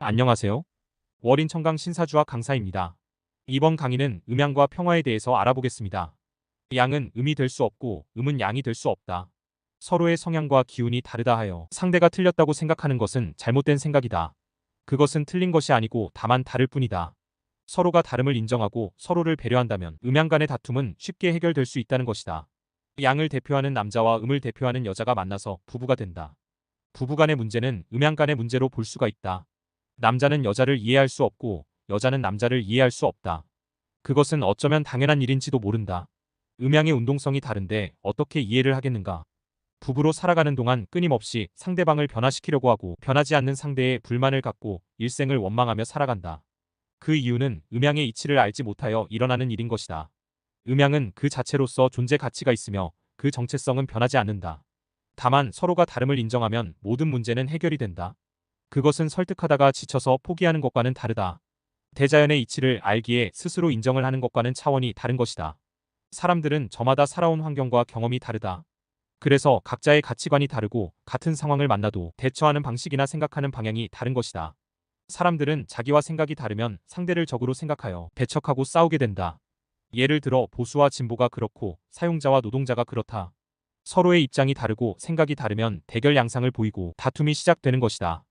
안녕하세요. 월인 청강 신사주와 강사입니다. 이번 강의는 음양과 평화에 대해서 알아보겠습니다. 양은 음이 될 수 없고 음은 양이 될 수 없다. 서로의 성향과 기운이 다르다 하여 상대가 틀렸다고 생각하는 것은 잘못된 생각이다. 그것은 틀린 것이 아니고 다만 다를 뿐이다. 서로가 다름을 인정하고 서로를 배려한다면 음양 간의 다툼은 쉽게 해결될 수 있다는 것이다. 양을 대표하는 남자와 음을 대표하는 여자가 만나서 부부가 된다. 부부 간의 문제는 음양 간의 문제로 볼 수가 있다. 남자는 여자를 이해할 수 없고 여자는 남자를 이해할 수 없다. 그것은 어쩌면 당연한 일인지도 모른다. 음양의 운동성이 다른데 어떻게 이해를 하겠는가? 부부로 살아가는 동안 끊임없이 상대방을 변화시키려고 하고 변하지 않는 상대에 불만을 갖고 일생을 원망하며 살아간다. 그 이유는 음양의 이치를 알지 못하여 일어나는 일인 것이다. 음양은 그 자체로서 존재 가치가 있으며 그 정체성은 변하지 않는다. 다만 서로가 다름을 인정하면 모든 문제는 해결이 된다. 그것은 설득하다가 지쳐서 포기하는 것과는 다르다. 대자연의 이치를 알기에 스스로 인정을 하는 것과는 차원이 다른 것이다. 사람들은 저마다 살아온 환경과 경험이 다르다. 그래서 각자의 가치관이 다르고 같은 상황을 만나도 대처하는 방식이나 생각하는 방향이 다른 것이다. 사람들은 자기와 생각이 다르면 상대를 적으로 생각하여 배척하고 싸우게 된다. 예를 들어 보수와 진보가 그렇고 사용자와 노동자가 그렇다. 서로의 입장이 다르고 생각이 다르면 대결 양상을 보이고 다툼이 시작되는 것이다.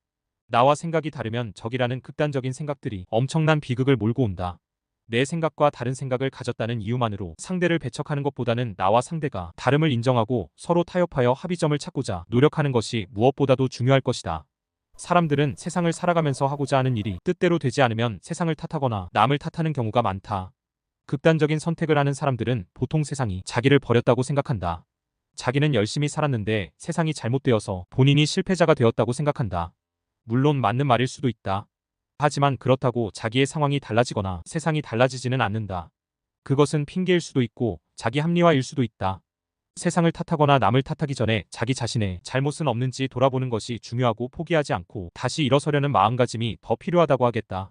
나와 생각이 다르면 적이라는 극단적인 생각들이 엄청난 비극을 몰고 온다. 내 생각과 다른 생각을 가졌다는 이유만으로 상대를 배척하는 것보다는 나와 상대가 다름을 인정하고 서로 타협하여 합의점을 찾고자 노력하는 것이 무엇보다도 중요할 것이다. 사람들은 세상을 살아가면서 하고자 하는 일이 뜻대로 되지 않으면 세상을 탓하거나 남을 탓하는 경우가 많다. 극단적인 선택을 하는 사람들은 보통 세상이 자기를 버렸다고 생각한다. 자기는 열심히 살았는데 세상이 잘못되어서 본인이 실패자가 되었다고 생각한다. 물론 맞는 말일 수도 있다. 하지만 그렇다고 자기의 상황이 달라지거나 세상이 달라지지는 않는다. 그것은 핑계일 수도 있고 자기 합리화일 수도 있다. 세상을 탓하거나 남을 탓하기 전에 자기 자신의 잘못은 없는지 돌아보는 것이 중요하고 포기하지 않고 다시 일어서려는 마음가짐이 더 필요하다고 하겠다.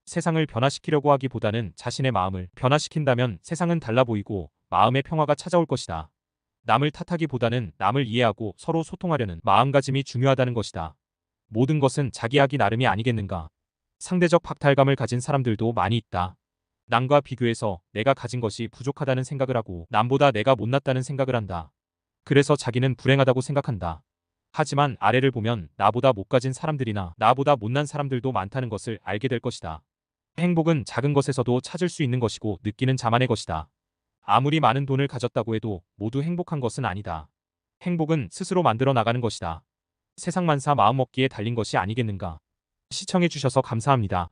세상을 변화시키려고 하기보다는 자신의 마음을 변화시킨다면 세상은 달라 보이고 마음의 평화가 찾아올 것이다. 남을 탓하기보다는 남을 이해하고 서로 소통하려는 마음가짐이 중요하다는 것이다. 모든 것은 자기 하기 나름이 아니겠는가? 상대적 박탈감을 가진 사람들도 많이 있다. 남과 비교해서 내가 가진 것이 부족하다는 생각을 하고 남보다 내가 못났다는 생각을 한다. 그래서 자기는 불행하다고 생각한다. 하지만 아래를 보면 나보다 못 가진 사람들이나 나보다 못난 사람들도 많다는 것을 알게 될 것이다. 행복은 작은 것에서도 찾을 수 있는 것이고 느끼는 자만의 것이다. 아무리 많은 돈을 가졌다고 해도 모두 행복한 것은 아니다. 행복은 스스로 만들어 나가는 것이다. 세상 만사 마음먹기에 달린 것이 아니겠는가. 시청해주셔서 감사합니다.